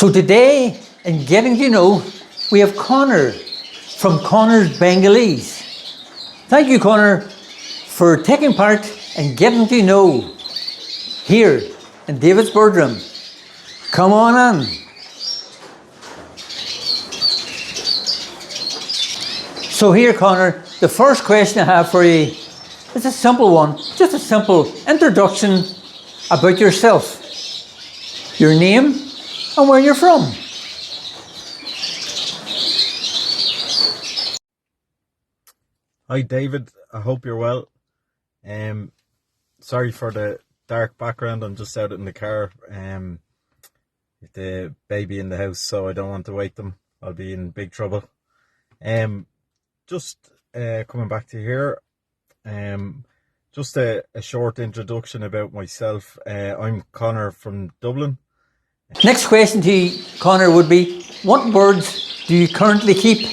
So today, in Getting to Know, we have Conor from Conors Bengalese. Thank you, Conor, for taking part in Getting to Know here in David's Birdroom. Come on in. So here, Conor, the first question I have for you is a simple one, just a simple introduction about yourself, your name and where you're from. Hi David, I hope you're well. Sorry for the dark background, I'm just out in the car with the baby in the house, so I don't want to wake them. I'll be in big trouble. Just coming back to here, just a short introduction about myself. I'm Conor from Dublin. Next question to you, Conor, would be, what birds do you currently keep?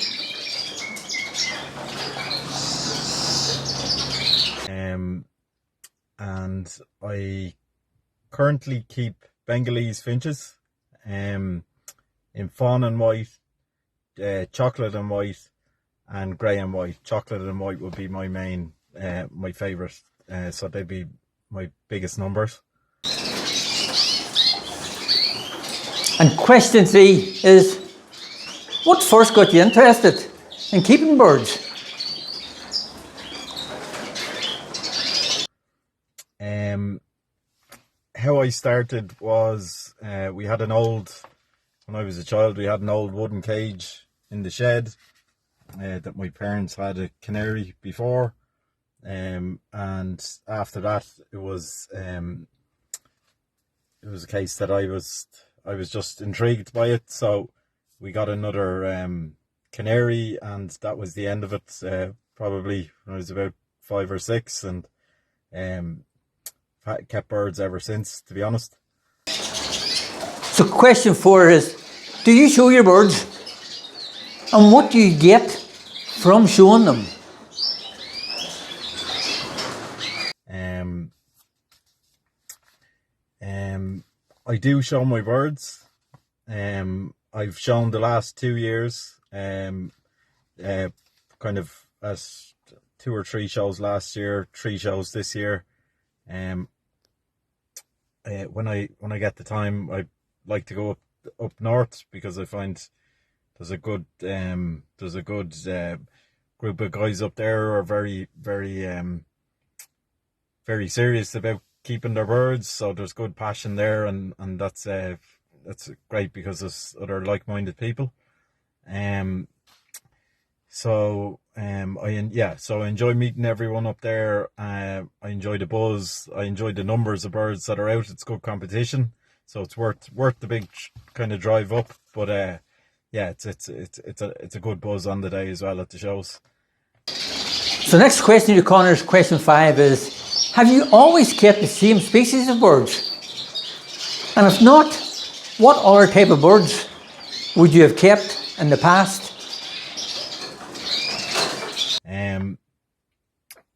And I currently keep Bengalese finches in fawn and white, chocolate and white, and grey and white. Chocolate and white would be my main, my favourite, so they'd be my biggest numbers. And question 3 is, what first got you interested in keeping birds? How I started was, we had an old, when I was a child, we had an old wooden cage in the shed that my parents had a canary before, and after that it was a case that I was just intrigued by it, so we got another canary, and that was the end of it. Probably when I was about 5 or 6, and kept birds ever since, to be honest. So question 4 is, do you show your birds? And what do you get from showing them? I do show my birds. I've shown the last 2 years, kind of as 2 or 3 shows last year, 3 shows this year. When I get the time, I like to go up north, because I find there's a good group of guys up there who are very serious about keeping their birds. So there's good passion there, and that's great, because there's other like-minded people. So I enjoy meeting everyone up there. I enjoy the buzz. I enjoy the numbers of birds that are out. It's good competition, so it's worth the big kind of drive up. But it's a good buzz on the day as well at the shows. So next question to Conor's question 5 is, have you always kept the same species of birds? And if not, what other type of birds would you have kept in the past?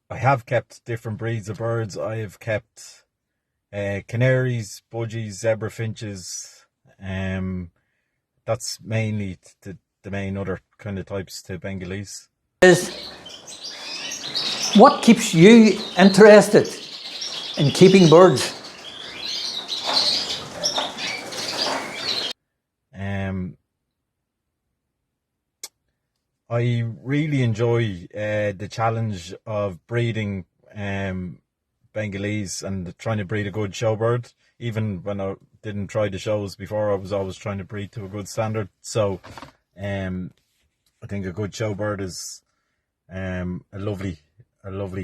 I have kept different breeds of birds. I have kept canaries, budgies, zebra finches. That's mainly the main other kind of types to Bengalese. What keeps you interested in keeping birds? I really enjoy the challenge of breeding Bengalese and trying to breed a good showbird. Even when I didn't try the shows before, I was always trying to breed to a good standard. So I think a good showbird is a lovely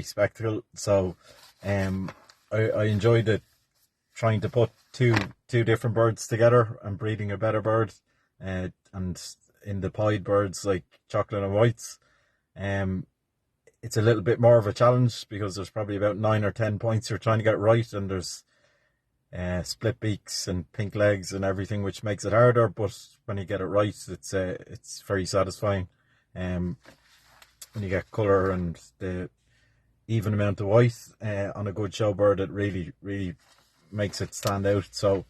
spectacle. So I enjoyed trying to put two different birds together and breeding a better bird. And in the pied birds like chocolate and whites, it's a little bit more of a challenge, because there's probably about 9 or 10 points you're trying to get right, and there's split beaks and pink legs and everything, which makes it harder. But when you get it right, it's very satisfying. When you get colour and the even amount of white on a good showbird, it really makes it stand out. So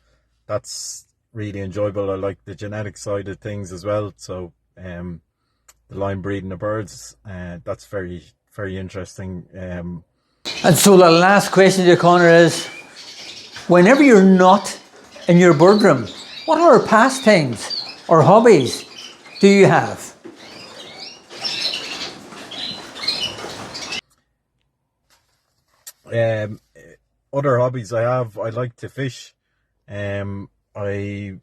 that's really enjoyable. I like the genetic side of things as well. So the line breeding of birds, that's very, very interesting. And so the last question to Conor is, whenever you're not in your bird room, what other pastimes or hobbies do you have? Um, Other hobbies I have, I like to fish. I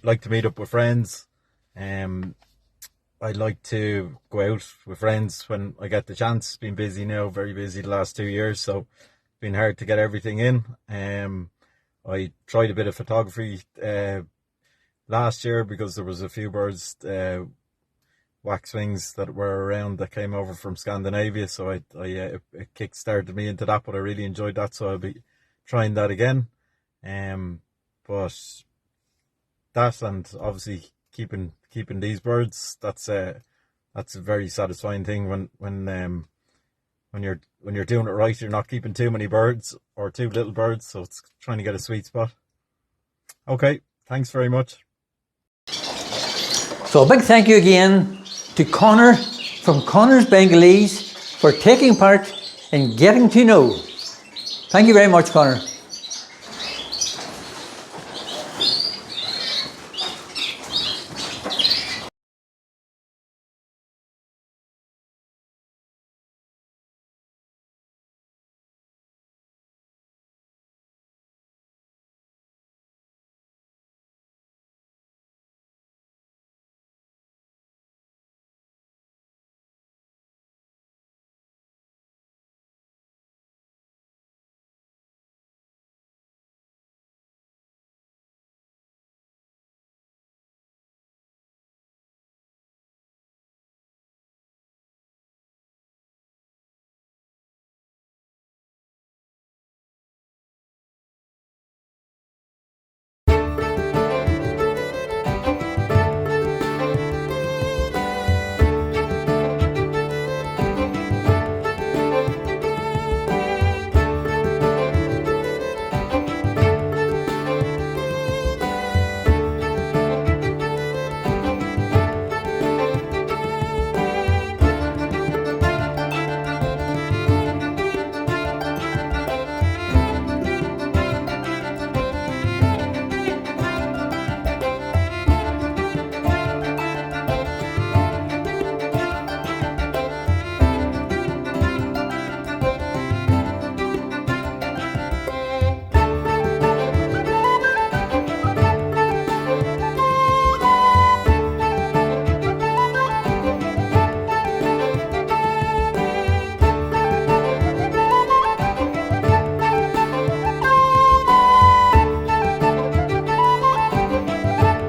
like to meet up with friends. I like to go out with friends when I get the chance. Been busy now, very busy the last 2 years, so it's been hard to get everything in. I tried a bit of photography last year because there was a few birds, waxwings that were around that came over from Scandinavia, so it kick-started me into that, but I really enjoyed that, so I'll be trying that again. But that, and obviously keeping these birds, that's a very satisfying thing when you're doing it right. You're not keeping too many birds or too little birds, so it's trying to get a sweet spot. Okay, thanks very much. So a big thank you again to Conor from Conors Bengalese for taking part in Getting to Know. Thank you very much, Conor.